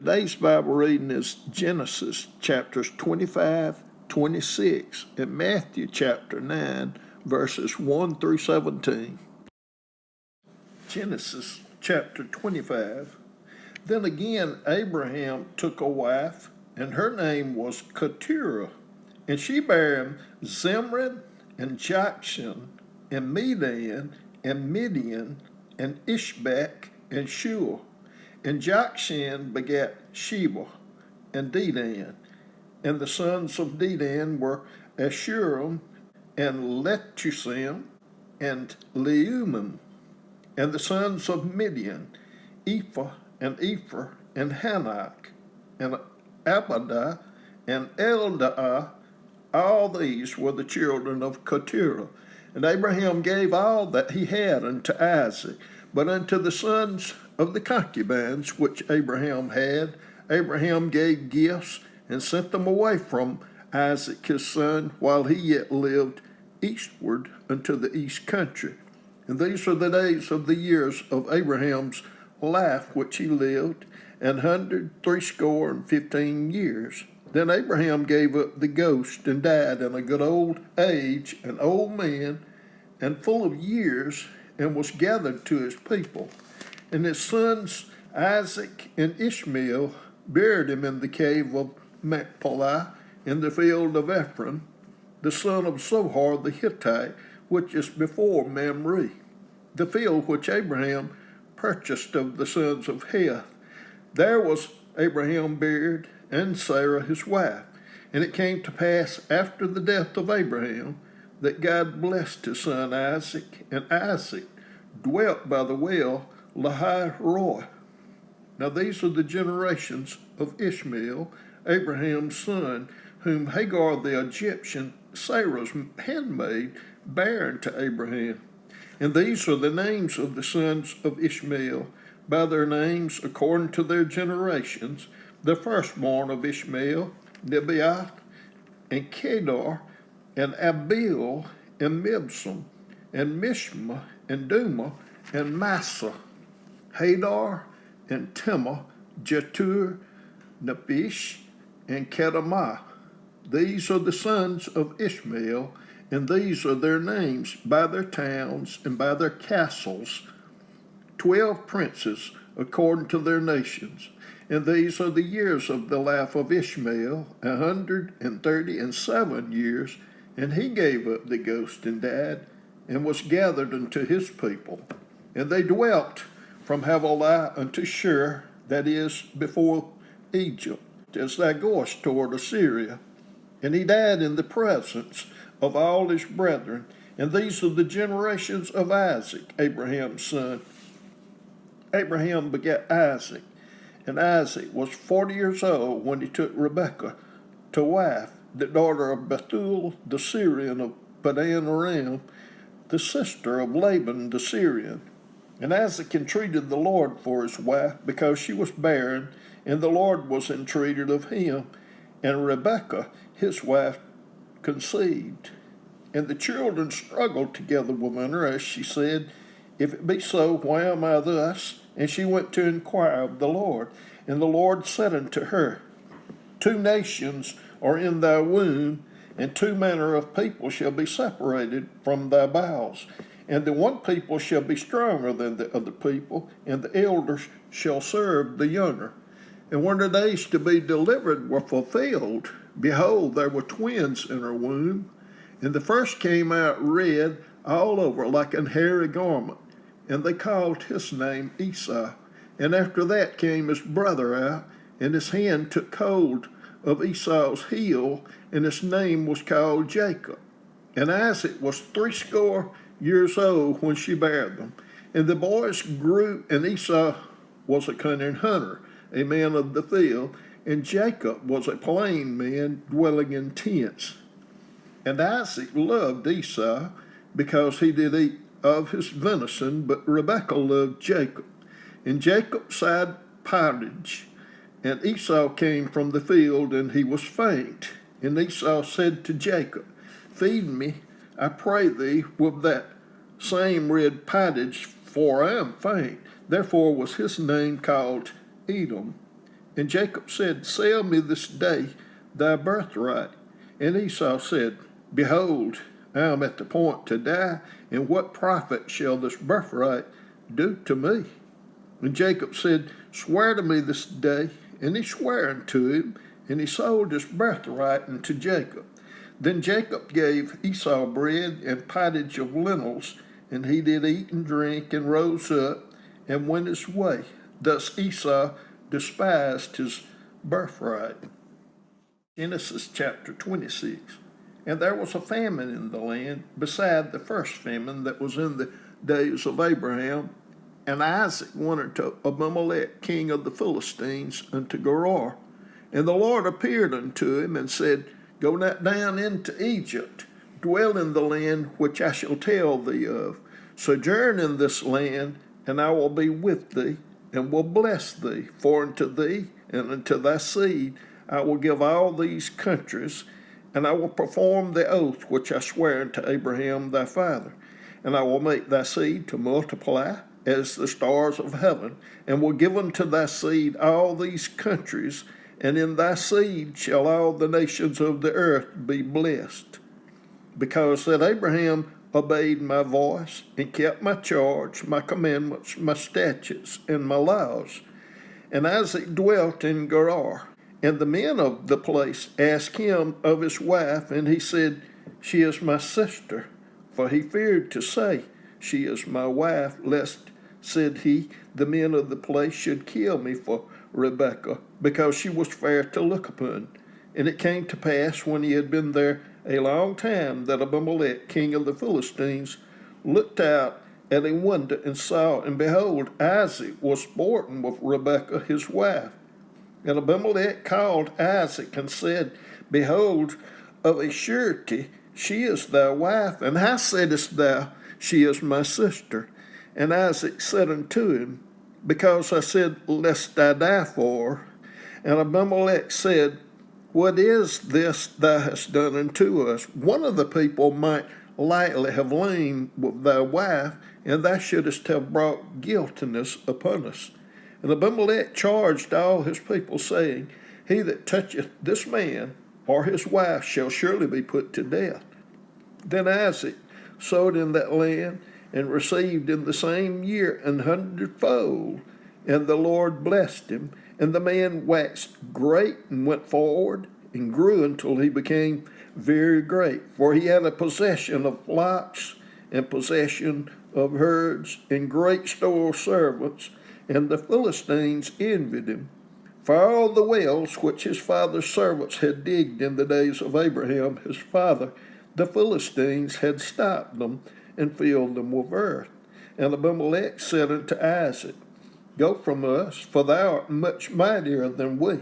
Today's Bible reading is Genesis chapters 25, 26, and Matthew chapter 9, verses 1 through 17. Genesis chapter 25. Then again Abraham took a wife, and her name was Keturah, and she bare him Zimran, and Jokshan, and Medan, and Midian, and Ishbak, and Shua. And Jokshan begat Sheba and Dedan. And the sons of Dedan were Ashurim and Letusim and Leumim. And the sons of Midian, Ephah and Epher and Hanok and Abadah and Eldaah. All these were the children of Keturah. And Abraham gave all that he had unto Isaac. But unto the sons of the concubines which Abraham had, Abraham gave gifts and sent them away from Isaac his son while he yet lived eastward unto the east country. And these are the days of the years of Abraham's life which he lived, 160 years. Then Abraham gave up the ghost and died in a good old age, an old man, and full of years, and was gathered to his people. And his sons Isaac and Ishmael buried him in the cave of Machpelah in the field of Ephron, the son of Zohar the Hittite, which is before Mamre, the field which Abraham purchased of the sons of Heth. There was Abraham buried, and Sarah his wife. And it came to pass after the death of Abraham that God blessed his son Isaac, and Isaac dwelt by the well Lahai-roi. Now these are the generations of Ishmael, Abraham's son, whom Hagar the Egyptian, Sarah's handmaid, bare unto Abraham. And these are the names of the sons of Ishmael, by their names according to their generations: the firstborn of Ishmael, Nebaioth, and Kedar, and Abiel, and Mibsam, and Mishma, and Duma, and Massa, Hadar, and Tema, Jetur, Naphish, and Kedemah. These are the sons of Ishmael, and these are their names by their towns and by their castles, 12 princes according to their nations. And these are the years of the life of Ishmael, 137 years, and he gave up the ghost and died, and was gathered unto his people. And they dwelt from Havilah unto Shur, that is, before Egypt, as thou goest toward Assyria. And he died in the presence of all his brethren. And these are the generations of Isaac, Abraham's son. Abraham begat Isaac, and Isaac was 40 years old when he took Rebekah to wife, the daughter of Bethuel the Syrian of Padan Aram, the sister of Laban the Syrian. And Isaac entreated the Lord for his wife, because she was barren, and the Lord was entreated of him. And Rebekah, his wife, conceived. And the children struggled together within her, as she said, If it be so, why am I thus? And she went to inquire of the Lord. And the Lord said unto her, 2 nations are in thy womb, and 2 manner of people shall be separated from thy bowels. And the one people shall be stronger than the other people, and the elders shall serve the younger. And when the days to be delivered were fulfilled, behold, there were twins in her womb. And the first came out red all over like an hairy garment, and they called his name Esau. And after that came his brother out, and his hand took hold of Esau's heel, and his name was called Jacob. And Isaac was 80 years old when she bare them. And the boys grew, and Esau was a cunning hunter, a man of the field, and Jacob was a plain man dwelling in tents. And Isaac loved Esau, because he did eat of his venison, but Rebekah loved Jacob. And Jacob sighed pottage, and Esau came from the field, and he was faint. And Esau said to Jacob, Feed me, I pray thee, with that same red pottage, for I am faint. Therefore was his name called Edom. And Jacob said, Sell me this day thy birthright. And Esau said, Behold, I am at the point to die, and what profit shall this birthright do to me? And Jacob said, Swear to me this day. And he sware unto him, and he sold his birthright unto Jacob. Then Jacob gave Esau bread and pottage of lentils, and he did eat and drink, and rose up, and went his way. Thus Esau despised his birthright. Genesis chapter 26. And there was a famine in the land, beside the first famine that was in the days of Abraham. And Isaac went unto Abimelech, king of the Philistines, unto Gerar. And the Lord appeared unto him, and said, Go not down into Egypt, dwell in the land which I shall tell thee of. Sojourn in this land, and I will be with thee, and will bless thee. For unto thee and unto thy seed I will give all these countries, and I will perform the oath which I sware unto Abraham thy father. And I will make thy seed to multiply as the stars of heaven, and will give unto thy seed all these countries, and in thy seed shall all the nations of the earth be blessed. Because that Abraham obeyed my voice, and kept my charge, my commandments, my statutes, and my laws. And Isaac dwelt in Gerar. And the men of the place asked him of his wife, and he said, She is my sister. For he feared to say, She is my wife, lest, said he, the men of the place should kill me for Rebekah, because she was fair to look upon. And it came to pass, when he had been there a long time, that Abimelech, king of the Philistines, looked out at a window and saw, and behold, Isaac was sporting with Rebekah his wife. And Abimelech called Isaac and said, Behold, of a surety she is thy wife, and how saidest thou, She is my sister? And Isaac said unto him, Because I said, Lest I die for her. And Abimelech said, What is this thou hast done unto us? One of the people might lightly have lain with thy wife, and thou shouldest have brought guiltiness upon us. And Abimelech charged all his people, saying, He that toucheth this man or his wife shall surely be put to death. Then Isaac sowed in that land, and received in the same year 100-fold. And the Lord blessed him. And the man waxed great, and went forward, and grew until he became very great. For he had a possession of flocks, and possession of herds, and great store of servants. And the Philistines envied him. For all the wells which his father's servants had digged in the days of Abraham his father, the Philistines had stopped them, and filled them with earth. And Abimelech said unto Isaac, Go from us, for thou art much mightier than we.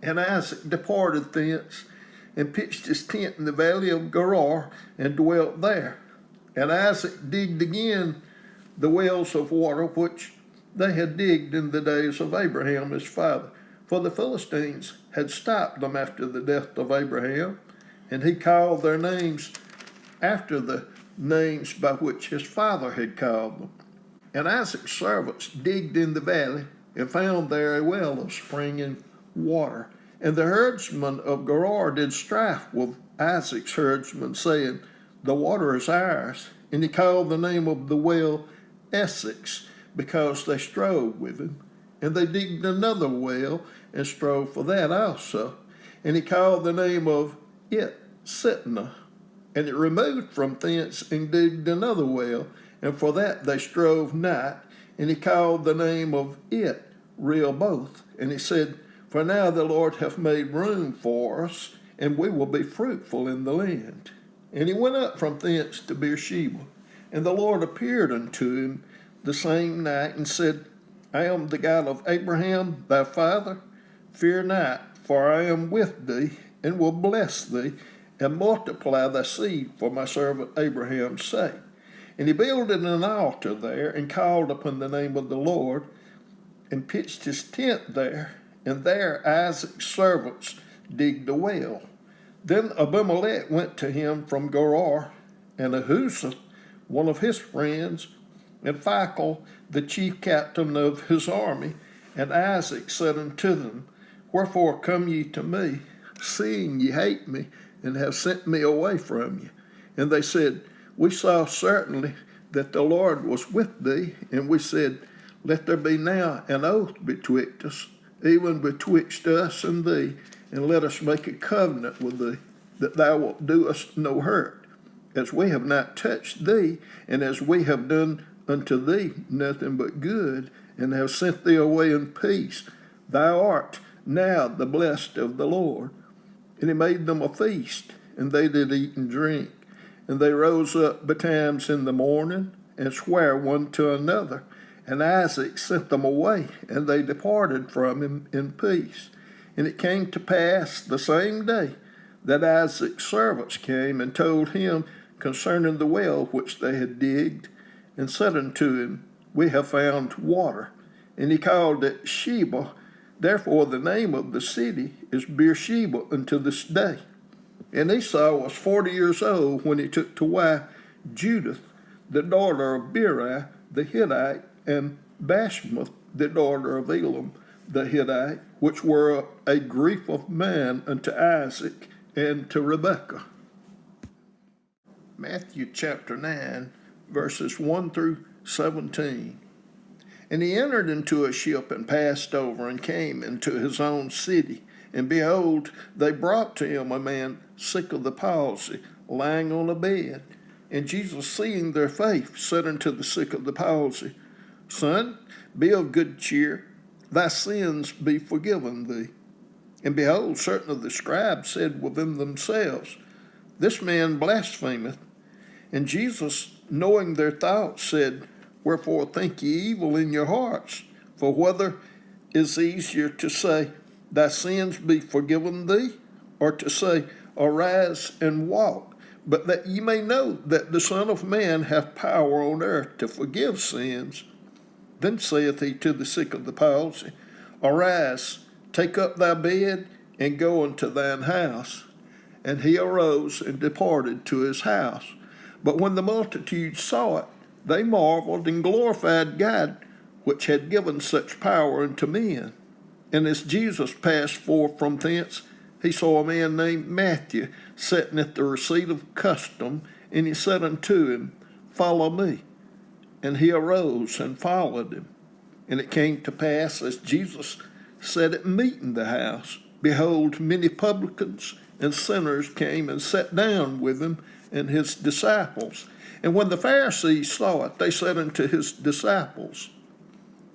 And Isaac departed thence, and pitched his tent in the valley of Gerar, and dwelt there. And Isaac digged again the wells of water which they had digged in the days of Abraham his father. For the Philistines had stopped them after the death of Abraham, and he called their names after the names by which his father had called them. And Isaac's servants digged in the valley, and found there a well of springing water. And the herdsmen of Gerar did strife with Isaac's herdsmen, saying, The water is ours. And he called the name of the well Essex, because they strove with him. And they digged another well, and strove for that also. And he called the name of it Sitnah. And it removed from thence, and digged another well, and for that they strove not. And he called the name of it Rehoboth. And he said, For now the Lord hath made room for us, and we will be fruitful in the land. And he went up from thence to Beersheba. And the Lord appeared unto him the same night, and said, I am the God of Abraham thy father. Fear not, for I am with thee, and will bless thee, and multiply thy seed for my servant Abraham's sake. And he builded an altar there, and called upon the name of the Lord, and pitched his tent there. And there Isaac's servants digged a well. Then Abimelech went to him from Gerar, and Ahuzah, one of his friends, and Phicol, the chief captain of his army, And Isaac said unto them, Wherefore come ye to me, seeing ye hate me, and have sent me away from you? And they said, We saw certainly that the Lord was with thee, and we said, Let there be now an oath betwixt us, even betwixt us and thee, and let us make a covenant with thee, that thou wilt do us no hurt, as we have not touched thee, and as we have done unto thee nothing but good, and have sent thee away in peace. Thou art now the blessed of the Lord. And he made them a feast, and they did eat and drink. And they rose up betimes in the morning, and sware one to another. And Isaac sent them away, and they departed from him in peace. And it came to pass the same day that Isaac's servants came and told him concerning the well which they had digged, and said unto him, We have found water. And he called it Sheba. Therefore the name of the city is Beersheba unto this day. And Esau was 40 years old when he took to wife Judith, the daughter of Beri the Hittite, and Bashmath, the daughter of Elam the Hittite, which were a grief of man unto Isaac and to Rebekah. Matthew chapter 9, verses 1 through 17. And he entered into a ship and passed over and came into his own city. And behold, they brought to him a man sick of the palsy, lying on a bed. And Jesus, seeing their faith, said unto the sick of the palsy, Son, be of good cheer, thy sins be forgiven thee. And behold, certain of the scribes said within themselves, This man blasphemeth. And Jesus, knowing their thoughts, said, Wherefore think ye evil in your hearts? For whether is easier to say, Thy sins be forgiven thee, or to say, Arise and walk? But that ye may know that the Son of Man hath power on earth to forgive sins. Then saith he to the sick of the palsy, Arise, take up thy bed, and go unto thine house. And he arose and departed to his house. But when the multitude saw it, they marveled and glorified God, which had given such power unto men. And as Jesus passed forth from thence, he saw a man named Matthew sitting at the receipt of custom, and he said unto him, Follow me. And he arose and followed him. And it came to pass, as Jesus sat at meat in the house, behold, many publicans and sinners came and sat down with him and his disciples. And when the Pharisees saw it, they said unto his disciples,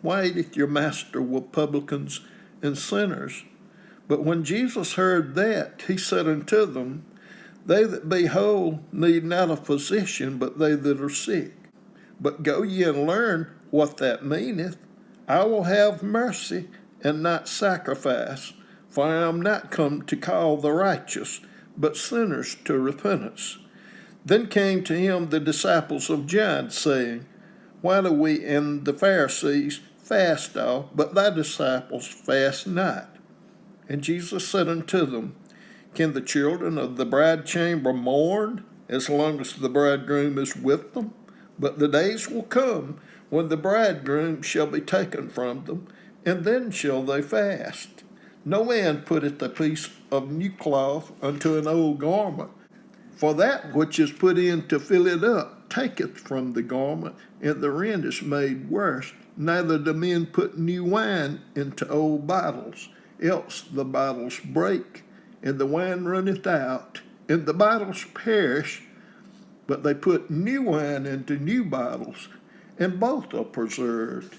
Why eateth your master with publicans and sinners? But when Jesus heard that, he said unto them, They that be whole need not a physician, but they that are sick. But go ye and learn what that meaneth. I will have mercy and not sacrifice, for I am not come to call the righteous, but sinners to repentance. Then came to him the disciples of John, saying, Why do we and the Pharisees fast all, but thy disciples fast not? And Jesus said unto them, Can the children of the bridechamber mourn as long as the bridegroom is with them? But the days will come when the bridegroom shall be taken from them, and then shall they fast. No man putteth a piece of new cloth unto an old garment, for that which is put in to fill it up taketh from the garment, and the rent is made worse. Neither do men put new wine into old bottles, else the bottles break, and the wine runneth out, and the bottles perish. But they put new wine into new bottles, and both are preserved.